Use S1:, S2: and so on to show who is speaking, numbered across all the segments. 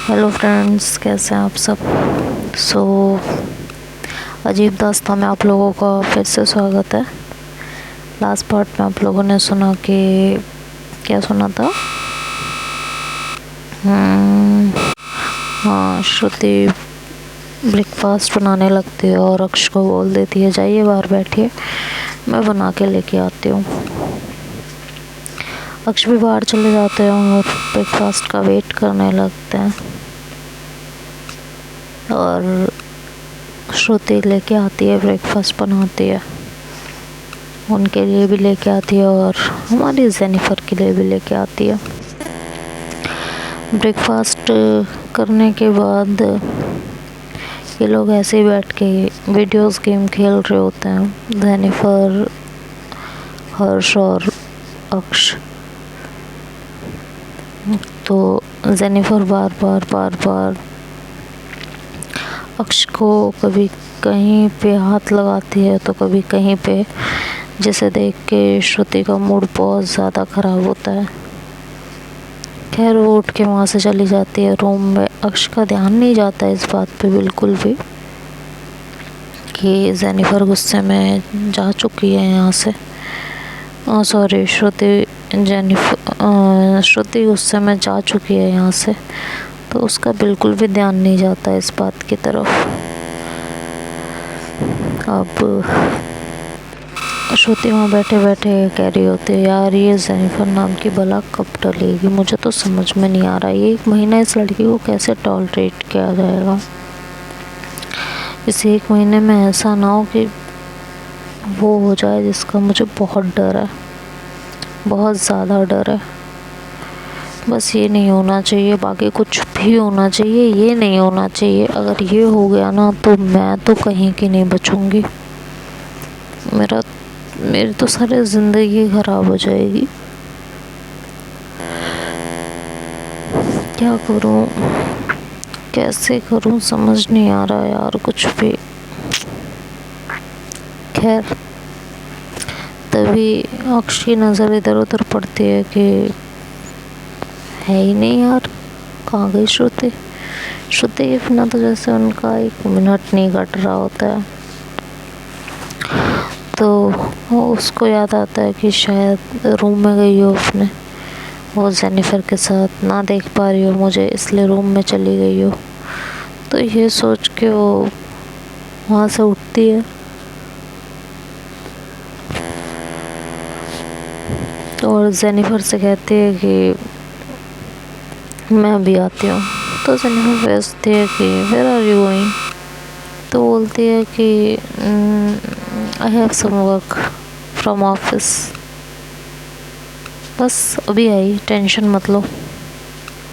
S1: Hello friends, कैसे हैं आप सब। अजीब दास्तां में आप लोगों का फिर से स्वागत है। लास्ट पार्ट में आप लोगों ने सुना कि क्या सुना था। हाँ, श्रुति ब्रेकफास्ट बनाने लगती है और अक्ष को बोल देती है जाइए बाहर बैठिए, मैं बना के लेके आती हूँ। अक्ष भी बाहर चले जाते हैं और ब्रेकफास्ट का वेट करने लगते हैं और श्रुति लेके आती है, ब्रेकफास्ट बनाती है, उनके लिए भी लेके आती है और हमारी जेनिफर के लिए भी लेके आती है। ब्रेकफास्ट करने के बाद ये लोग ऐसे ही बैठ के वीडियोस गेम खेल रहे होते हैं, जेनिफर, हर्ष और अक्ष। तो जेनिफर बार बार अक्ष को कभी कहीं पे हाथ लगाती है तो कभी कहीं पे, जिसे देख के श्रुति का मूड बहुत ज़्यादा ख़राब होता है। खैर वो उठ के वहाँ से चली जाती है रूम में। अक्ष का ध्यान नहीं जाता इस बात पे बिल्कुल भी कि जेनिफर गुस्से में जा चुकी है यहाँ से। सॉरी, श्रुति गुस्से में जा चुकी है यहाँ से, तो उसका बिल्कुल भी ध्यान नहीं जाता इस बात की तरफ। अब श्रुति वहाँ बैठे बैठे कह रही होती है यार ये जेनिफर नाम की बला कब टलेगी, मुझे तो समझ में नहीं आ रहा ये 1 महीना इस लड़की को कैसे टॉलरेट किया जाएगा। इस 1 महीने में ऐसा ना हो कि वो हो जाए जिसका मुझे बहुत डर है, बहुत ज़्यादा डर है। बस ये नहीं होना चाहिए, बाकी कुछ भी होना चाहिए, ये नहीं होना चाहिए। अगर ये हो गया ना तो मैं तो कहीं की नहीं बचूंगी, मेरी तो सारी ज़िंदगी ख़राब हो जाएगी। क्या करूं, कैसे करूं, समझ नहीं आ रहा यार कुछ भी। खैर तभी अक्ष की नज़र इधर उधर पड़ती है कि है ही नहीं यार, कहाँ गई श्रुति के बिना तो जैसे उनका 1 मिनट नहीं कट रहा होता है। तो उसको याद आता है कि शायद रूम में गई हो अपने, वो जेनिफर के साथ ना देख पा रही हो मुझे, इसलिए रूम में चली गई हो। तो ये सोच के वो वहाँ से उठती है और जेनिफर से कहती है कि मैं भी आती हूँ। तो जेनिफर पूछती है कि वेयर आर यू गोइंग। तो बोलती है कि I have some work from office, बस अभी आई, टेंशन मत लो,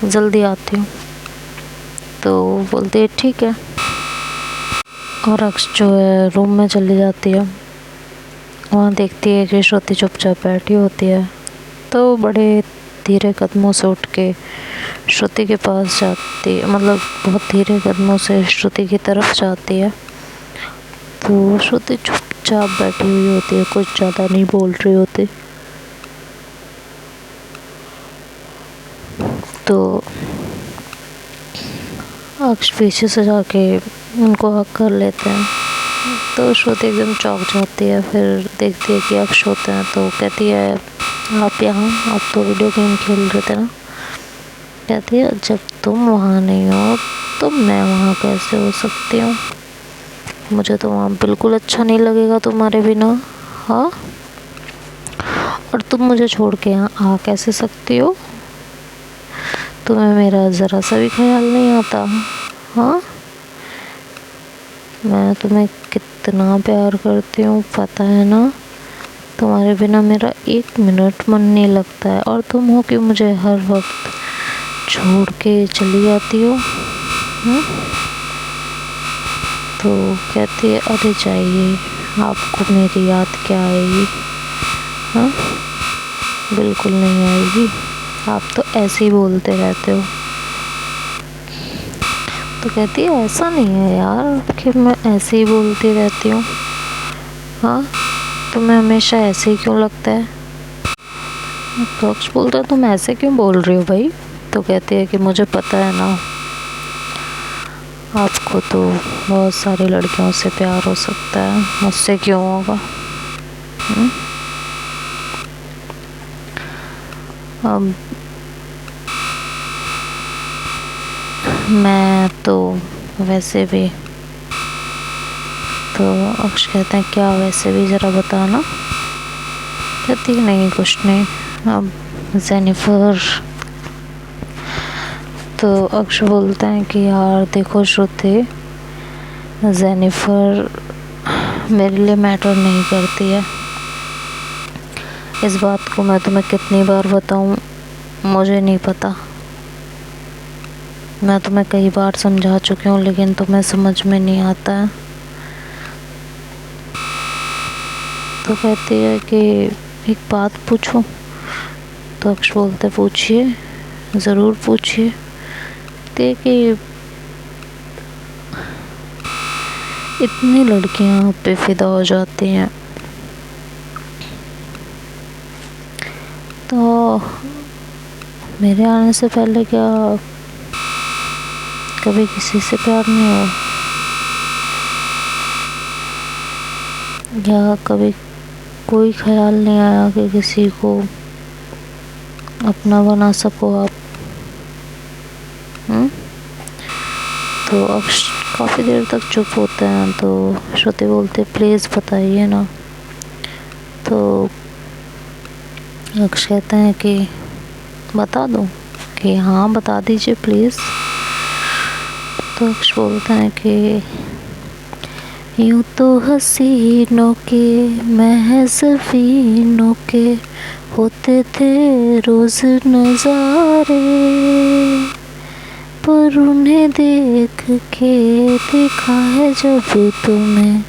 S1: जल्दी आती हूँ। तो बोलती है ठीक है, और अक्ष जो है रूम में चली जाती है। वहाँ देखती है कि श्रुति चुपचाप बैठी होती है, तो बड़े धीरे कदमों से उठ के श्रुति के पास जाती, मतलब बहुत धीरे कदमों से श्रुति की तरफ जाती है। तो श्रुति चुपचाप बैठी हुई होती है, कुछ ज़्यादा नहीं बोल रही होती। तो अक्ष पीछे से जाके उनको हक कर लेते हैं। तो श्रुति एकदम चौंक जाती है, फिर देखती है कि अक्ष होते हैं तो कहती है आप यहाँ, आप तो वीडियो गेम खेल रहे थे ना। कहती है जब तुम वहाँ नहीं हो तो मैं वहाँ कैसे हो सकती हूँ, मुझे तो वहाँ बिल्कुल अच्छा नहीं लगेगा तुम्हारे बिना। हाँ, और तुम मुझे छोड़ के यहाँ आ कैसे सकती हो, तुम्हें मेरा ज़रा सा भी ख्याल नहीं आता। हाँ, मैं तुम्हें कितना प्यार करती हूँ पता है ना, तुम्हारे बिना मेरा 1 मिनट मन नहीं लगता है, और तुम हो कि मुझे हर वक्त छोड़ के चली जाती हो। तो कहती है अरे जाइए, आपको मेरी याद क्या आएगी। हाँ, बिल्कुल नहीं आएगी, आप तो ऐसे ही बोलते रहते हो। तो कहती है ऐसा नहीं है यार कि मैं ऐसे ही बोलती रहती हूँ। हाँ, तुम्हें हमेशा ऐसे ही क्यों लगता है। तो अक्ष बोलता है तुम ऐसे क्यों बोल रही हो भाई। तो कहती है कि मुझे पता है ना आपको तो बहुत सारी लड़कियों से प्यार हो सकता है, मुझसे क्यों होगा? अब मैं तो वैसे भी, तो अक्ष कहते हैं क्या वैसे भी ज़रा बताना। कहती नहीं कुछ नहीं। अब जेनिफर, तो अक्ष बोलता है कि यार देखो श्रुति, जेनिफर मेरे लिए मैटर नहीं करती है। इस बात को मैं तुम्हें कितनी बार बताऊं मुझे नहीं पता। मैं तुम्हें कई बार समझा चुकी हूँ लेकिन तुम्हें समझ में नहीं आता है। तो कहती है कि एक बात पूछूं? तो अक्ष बोलते पूछिए, ज़रूर पूछिए। कि इतनी लड़कियां आप पे फिदा हो जाती हैं, तो मेरे आने से पहले क्या कभी किसी से प्यार नहीं हुआ? या कभी कोई ख्याल नहीं आया कि किसी को अपना बना सको आप? तो अक्ष काफ़ी देर तक चुप होते हैं। तो श्रुति बोलते प्लीज़ बताइए ना। तो अक्ष कहते हैं कि बता दूं? कि हाँ बता दीजिए प्लीज़। तो अक्ष बोलते हैं कि यूँ तो हसीनों के महज़ वीनों के होते थे रोज़ नज़ारे, पर उन्हें देख के देखा है जब तुम्हें,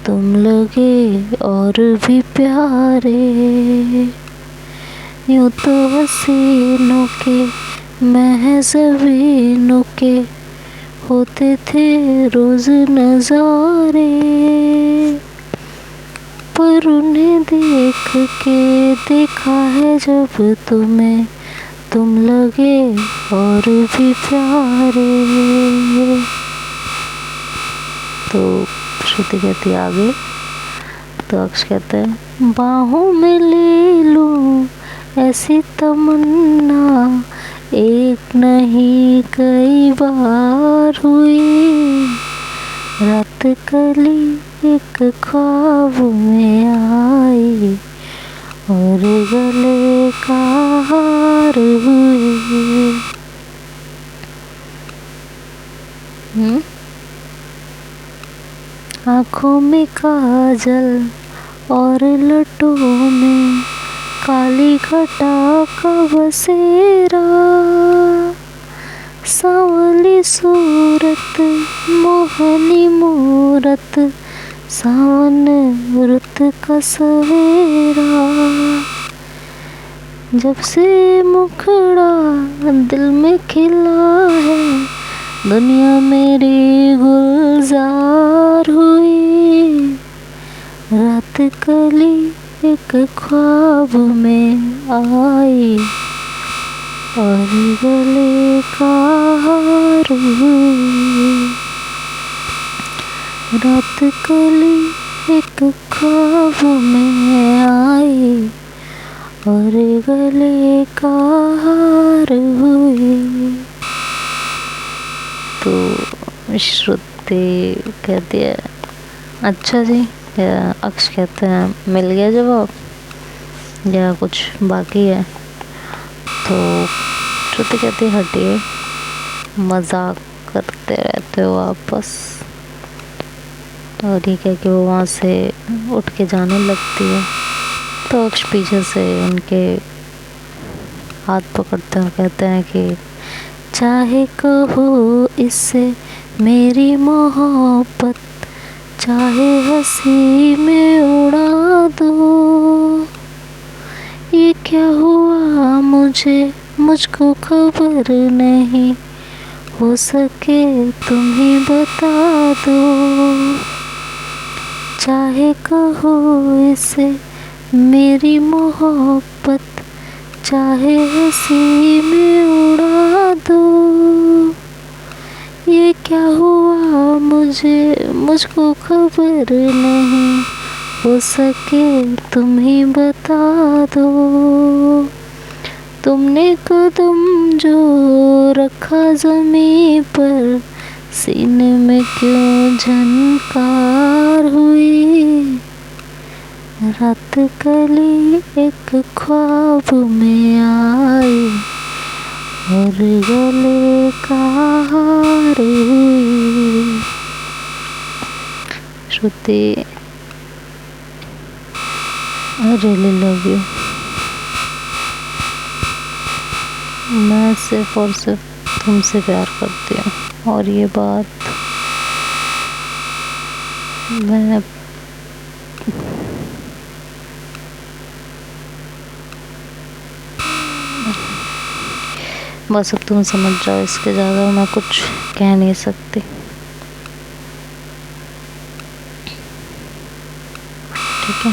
S1: तुम लगे और भी प्यारे। यूँ तो हसीनों के महज़ वीनों के होते थे रोज़ नज़ारे, पर उन्हें देख के देखा है जब तुम्हें, तुम लगे और भी प्यारे। तो श्रुति कहती है आगे। तो अक्ष कहते हैं बाहों में ले लूं ऐसी तमन्ना एक नहीं कई बार हुई, रात कली एक ख्वाब में आई और गले का हार हुई। आँखों में काजल और लटों में काली घटा का बसेरा, सांवली सूरत मोहनी मूरत सावन रुत का सवेरा, जब से मुखड़ा दिल में खिला है दुनिया मेरी गुलजार हुई, रात कली एक ख्वाब में आई और गले का हार हुई, रात कली एक ख्वाब में आई और गले का हार हुई। तो श्रुति कहती है अच्छा जी। अक्ष कहते हैं मिल गया जवाब या कुछ बाकी है? तो श्रुति कहती है हटिए, मजाक करते रहते हो आप बस। और ये कह के वो वहाँ से उठ के जाने लगती है। तो अक्ष पीछे से उनके हाथ पकड़ते हैं और कहते हैं कि चाहे कहो इससे मेरी मोहब्बत, चाहे हंसी में उड़ा दो, ये क्या हुआ मुझको खबर नहीं, हो सके तुम ही बता दो। चाहे कहो इसे मेरी मोहब्बत, चाहे हंसी में उड़ा दो, ये क्या क्या हुआ मुझको खबर नहीं, हो सके तुम ही बता दो। तुमने कदम जो रखा ज़मीं पर, सीने में क्यों झनकार हुई। रात कली एक ख्वाब में आई, और गले का हार हुई। श्रुति, आई रियली लव यू। मैं सिर्फ और सिर्फ तुमसे प्यार करती हूँ, और ये बात मैं बस अब तुम समझ जाओ, इसके ज़्यादा मैं कुछ कह नहीं सकती। ठीक है।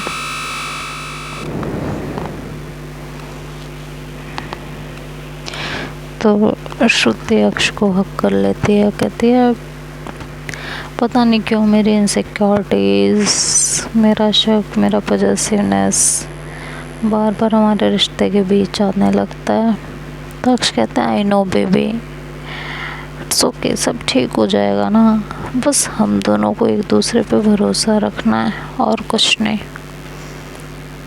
S1: तो श्रुति अक्ष को हक कर लेती है, कहती है पता नहीं क्यों मेरी इनसिक्योरिटीज़, मेरा शक, मेरा पॉजेसिवनेस बार बार हमारे रिश्ते के बीच आने लगता है। तो अक्ष कहता है I know baby, it's okay, सब ठीक हो जाएगा ना, बस हम दोनों को एक दूसरे पे भरोसा रखना है और कुछ नहीं।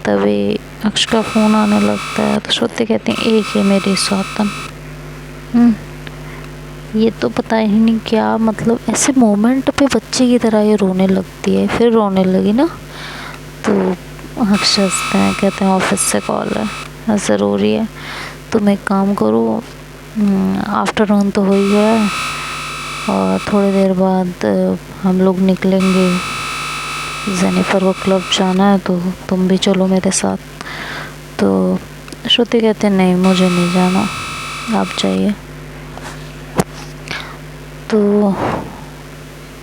S1: तभी अक्ष का फ़ोन आने लगता है। तो श्रुति कहती है एक है मेरी सौतन, ये तो पता ही नहीं क्या, मतलब ऐसे मोमेंट पे बच्चे की तरह ये रोने लगती है। फिर रोने लगी ना, तो अक्ष हंसते हैं, कहते हैं ऑफिस से कॉल है, ज़रूरी है, तुम एक काम करो, आफ्टरनून तो हो ही गया है, और थोड़ी देर बाद हम लोग निकलेंगे, जेनिफर को क्लब जाना है, तो तुम भी चलो मेरे साथ। तो श्रुति कहते नहीं मुझे नहीं जाना, आप जाइए। तो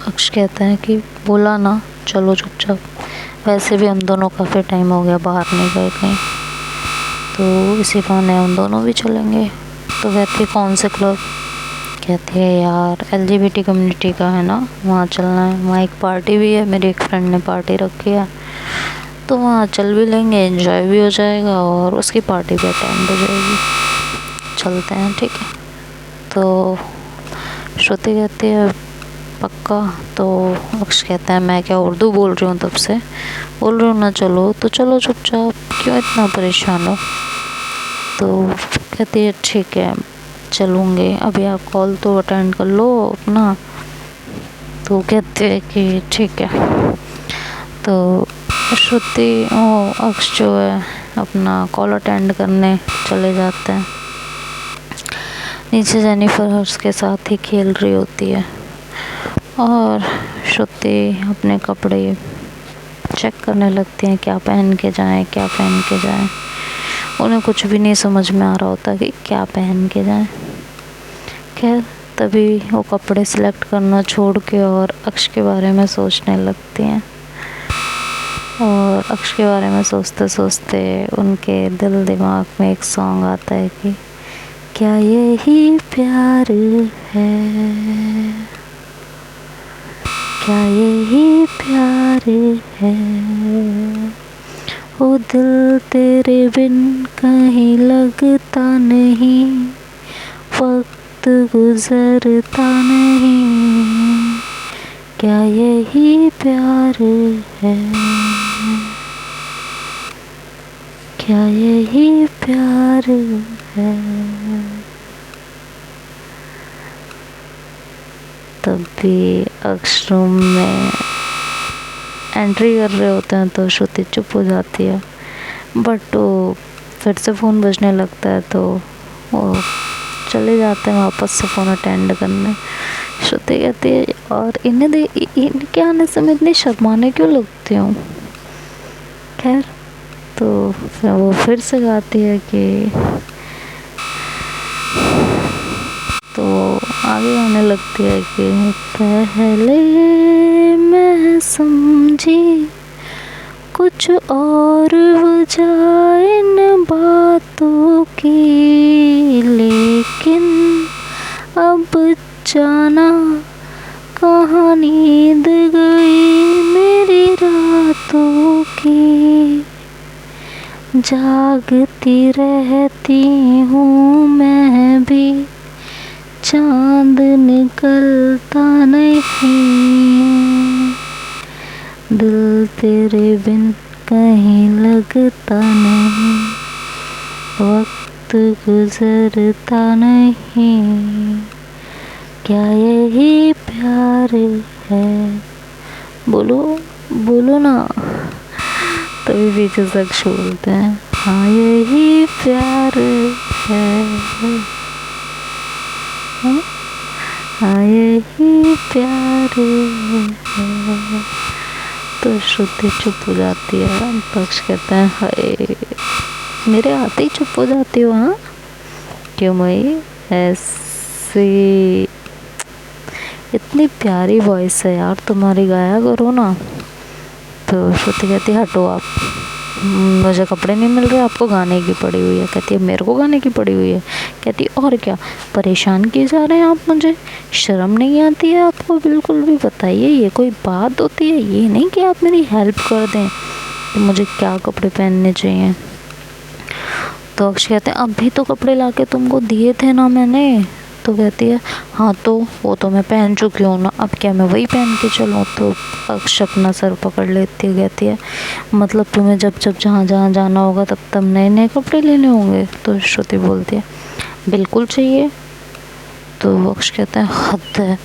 S1: अक्ष कहता है कि बोला ना चलो चुपचाप, वैसे भी हम दोनों काफ़ी टाइम हो गया बाहर नहीं गए कहीं, तो इसी बहाने हम दोनों भी चलेंगे। तो कहती है कौन से क्लब? कहती है यार LGBT कम्युनिटी का है ना, वहाँ चलना है, वहाँ एक पार्टी भी है, मेरी एक फ्रेंड ने पार्टी रखी है, तो वहाँ चल भी लेंगे, एंजॉय भी हो जाएगा और उसकी पार्टी भी अटेंड हो जाएगी, चलते हैं ठीक है। तो श्रुति कहती है पक्का? तो अक्ष कहता है मैं क्या उर्दू बोल रही हूँ, तब से बोल रही हूँ ना चलो, तो चलो चुपचाप, क्यों इतना परेशान हो। तो कहती है ठीक है चलूँगे, अभी आप कॉल तो अटेंड कर लो अपना। तो कहते हैं कि ठीक है। तो श्रुति अक्ष जो है अपना कॉल अटेंड करने चले जाते हैं। नीचे जेनिफर हर्ष के साथ ही खेल रही होती है, और श्रुति अपने कपड़े चेक करने लगती हैं, क्या पहन के जाएं, क्या पहन के जाएं। उन्हें कुछ भी नहीं समझ में आ रहा होता कि क्या पहन के जाएं। खैर तभी वो कपड़े सिलेक्ट करना छोड़ के और अक्ष के बारे में सोचने लगती हैं, और अक्ष के बारे में सोचते सोचते उनके दिल दिमाग में एक सॉन्ग आता है कि क्या यही प्यार है, क्या यही प्यार है, ओ दिल तेरे बिन कहीं लगता नहीं, वक्त गुजरता नहीं, क्या यही प्यार है, क्या यही प्यार है। तब भी अक्ष रूम में एंट्री कर रहे होते हैं तो श्रुति चुप हो जाती है, बट वो फिर से फ़ोन बजने लगता है तो वो चले जाते हैं वापस से फ़ोन अटेंड करने। श्रुति कहती है और इनके आने से मैं इतनी शर्माने क्यों लगती हूँ। खैर तो फिर वो फिर से गाती है कि तो आगे आने लगती है कि पहले मैं समझी कुछ और वजह इन बातों की, लेकिन अब जाना कहाँ नींद गई मेरी रातों की, जागती रहती हूँ मैं भी, चांद निकलता नहीं, दिल तेरे बिन कहीं लगता नहीं, वक्त गुजरता नहीं, क्या यही प्यार है। बोलो बोलो ना, तभी पीछे शख्स बोलते हैं हाँ यही प्यार है, हाँ यही प्यार है। तो श्रुति चुप हो जाती है, पक्ष कहते हैं हाय मेरे आते ही चुप हो जाती हो, हाँ क्यों मई ऐसी, इतनी प्यारी वॉइस है यार तुम्हारी, गाया करो ना। तो श्रुति कहती है हटो आप, मुझे कपड़े नहीं मिल रहे, आपको गाने की पड़ी हुई है। कहती है मेरे को गाने की पड़ी हुई है। कहती है और क्या परेशान किए जा रहे हैं आप मुझे, शर्म नहीं आती है आपको बिल्कुल भी। बताइए ये कोई बात होती है, ये नहीं कि आप मेरी हेल्प कर दें कि मुझे क्या कपड़े पहनने चाहिए। तो अक्षय कहते हैं अभी तो कपड़े लाके तुमको दिए थे ना मैंने। तो कहती है हाँ तो वो तो मैं पहन चुकी हूँ ना, अब क्या मैं वही पहन के चलूँ। तो अक्षय अपना सर पकड़ लेती है, कहती है मतलब तुम्हें जब जब जहाँ जहाँ जाना होगा तब तब नए नए कपड़े लेने होंगे। तो श्रुति बोलती है बिल्कुल चाहिए। तो अक्षय कहते हैं हद है।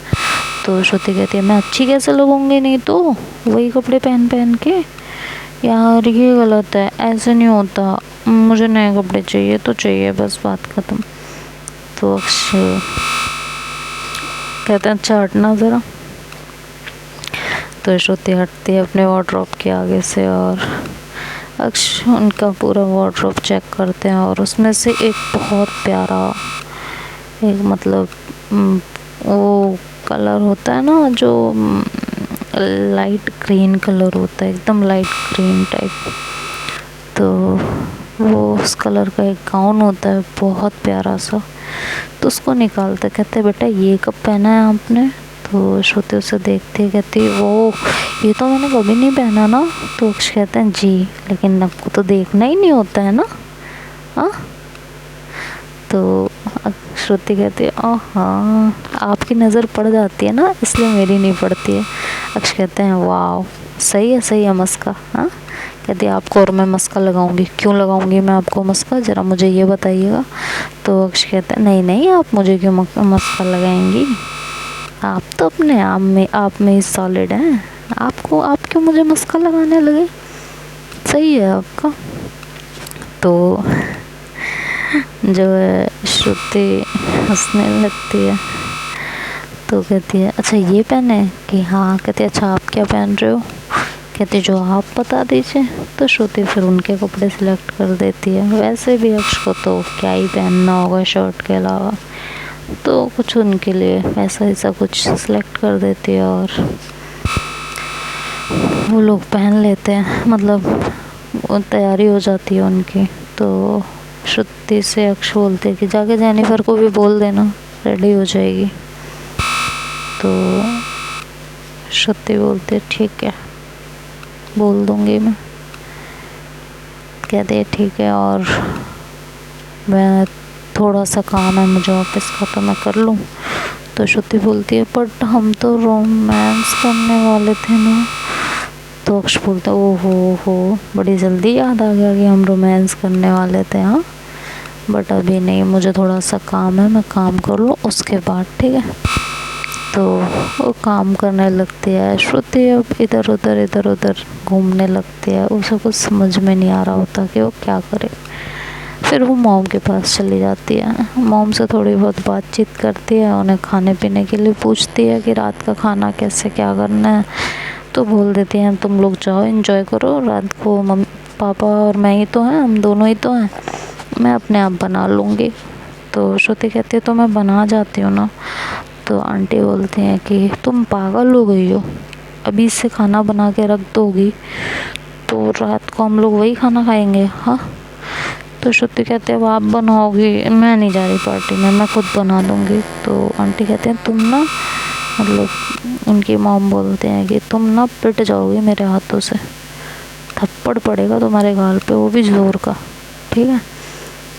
S1: तो श्रुति कहती है मैं अच्छी कैसे लगूंगी, नहीं तो वही कपड़े पहन पहन के। यार ये गलत है, ऐसे नहीं होता, मुझे नए कपड़े चाहिए तो चाहिए, बस बात ख़त्म। तो अक्षय कहते हैं अच्छा हटना ज़रा। तो श्रुति हटती है अपने वार्डरोब के आगे से और अक्षय उनका पूरा वार्डरोब चेक करते हैं और उसमें से एक बहुत प्यारा एक मतलब वो कलर होता है ना जो लाइट ग्रीन कलर होता है, एकदम लाइट ग्रीन टाइप। तो वो उस कलर का एक गाउन होता है बहुत प्यारा सा। तो उसको निकालते कहते बेटा ये कब पहना है आपने। तो श्रुति उसे देखती है, कहती वो ये तो मैंने कभी नहीं पहना ना। तो अक्षय कहते हैं जी लेकिन आपको तो देखना ही नहीं होता है ना। हाँ तो श्रुति कहती है हाँ आपकी नज़र पड़ जाती है ना इसलिए मेरी नहीं पड़ती है। अक्षय कहते हैं वाह सही है मस्का। हाँ कहती है आपको और मैं मस्का लगाऊंगी। क्यों लगाऊंगी मैं आपको मस्का, ज़रा मुझे ये बताइएगा। तो अक्षय कहते हैं नहीं आप मुझे क्यों मस्का लगाएंगी, आप तो अपने आप में ही सॉलिड हैं, आप क्यों मुझे मस्का लगाने लगे, सही है आपका। तो जो है श्रुति हंसने लगती है। तो कहती है अच्छा ये पहने कि हाँ। कहती है अच्छा आप क्या पहन रहे हो। कहती जो आप बता दीजिए। तो श्रुति फिर उनके कपड़े सिलेक्ट कर देती है। वैसे भी अक्ष को तो क्या ही पहनना होगा शर्ट के अलावा, तो कुछ उनके लिए ऐसा कुछ सिलेक्ट कर देती है और वो लोग पहन लेते हैं, मतलब तैयारी हो जाती है उनकी। तो श्रुति से अक्ष बोलते हैं कि जाके जेनिफर को भी बोल देना रेडी हो जाएगी। तो श्रुति बोलते ठीक है बोल दूँगी मैं। कहते ठीक है और मैं थोड़ा सा काम है मुझे ऑफिस का तो मैं कर लूँ। तो श्रुति बोलती है बट हम तो रोमांस करने वाले थे ना। तो अक्ष बोलता है ओहो बड़ी जल्दी याद आ गया कि हम रोमांस करने वाले थे। हाँ बट अभी नहीं, मुझे थोड़ा सा काम है, मैं काम कर लूँ उसके बाद, ठीक है। तो वो काम करने लगती है श्रुति। अब इधर उधर घूमने लगती है, उसे कुछ समझ में नहीं आ रहा होता कि वो क्या करे। फिर वो मॉम के पास चली जाती है, मॉम से थोड़ी बहुत बातचीत करती है, उन्हें खाने पीने के लिए पूछती है कि रात का खाना कैसे क्या करना है। तो बोल देती हैं तुम लोग जाओ एंजॉय करो, रात को मम्मी पापा और मैं ही तो हैं, हम दोनों ही तो हैं, मैं अपने आप बना लूँगी। तो श्रुति कहती है तो मैं बना जाती हूँ ना। तो आंटी बोलती हैं कि तुम पागल हो गई हो, अभी से खाना बना के रख दोगी तो रात को हम लोग वही खाना खाएंगे। हाँ तो श्रुति कहते हैं आप बनाओगी, मैं नहीं जा रही पार्टी में, मैं खुद बना दूँगी। तो आंटी कहते हैं तुम ना मतलब उनकी मॉम बोलते हैं कि तुम ना पिट जाओगी मेरे हाथों से, थप्पड़ पड़ेगा तुम्हारे गाल पे, वो भी ज़ोर का, ठीक है।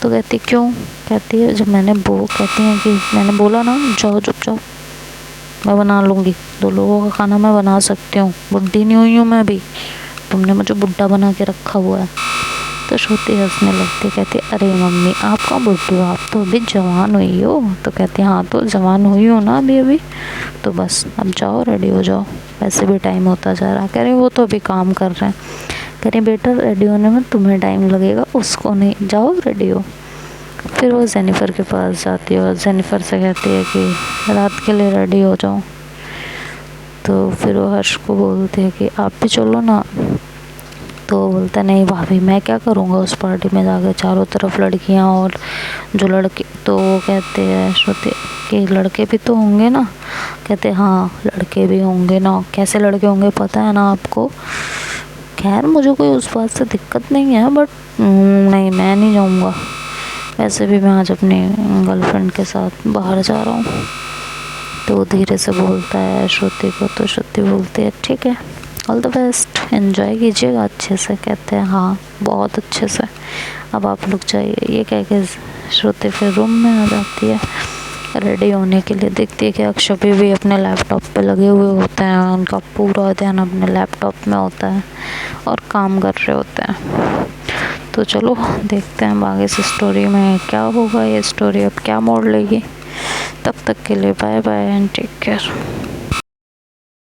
S1: तो कहती क्यों, कहती है जब कहती हैं कि मैंने बोला ना जाओ चुपचाप, मैं बना लूँगी, 2 लोगों का खाना मैं बना सकती हूँ, बुढ़ी नहीं हुई हूँ मैं अभी, तुमने मुझे बुढ़ा बना के रखा हुआ है। तो श्रुति हंसने लगती, कहती अरे मम्मी आप कहाँ बुढ़ी हो, आप तो अभी जवान हुई हो। तो कहती हाँ तो जवान हुई हो ना अभी अभी, तो बस अब जाओ रेडी हो जाओ, वैसे भी टाइम होता जा रहा। कह रही वो तो अभी काम कर रहे हैं। कह रही बेटा रेडी होने में तुम्हें टाइम लगेगा, उसको नहीं, जाओ रेडी हो। फिर वो जेनिफर के पास जाती है और जेनिफर से कहती है कि रात के लिए रेडी हो जाओ। तो फिर वो हर्ष को बोलती है कि आप भी चलो ना। तो बोलता नहीं भाभी मैं क्या करूँगा उस पार्टी में जाकर, चारों तरफ लड़कियाँ और जो लड़के। तो वो कहते हैं श्रुति कि लड़के भी तो होंगे ना। कहते हाँ लड़के भी होंगे ना, कैसे लड़के होंगे पता है ना आपको। खैर मुझे कोई उस बात से दिक्कत नहीं है, बट नहीं मैं नहीं जाऊँगा, वैसे भी मैं आज अपनी गर्लफ्रेंड के साथ बाहर जा रहा हूँ। तो धीरे से बोलता है श्रुति को। तो श्रुति बोलती है ठीक है ऑल द बेस्ट, एंजॉय कीजिएगा अच्छे से। कहते हैं हाँ बहुत अच्छे से, अब आप लोग जाइए। ये कह के श्रुति फिर रूम में आ जाती है रेडी होने के लिए। देखती है कि अक्षय भी अपने लैपटॉप पे लगे हुए होते हैं, उनका पूरा ध्यान अपने लैपटॉप में होता है और काम कर रहे होते हैं। तो चलो देखते हैं आगे इस स्टोरी में क्या होगा, ये स्टोरी अब क्या मोड़ लेगी। तब तक के लिए bye bye and take care.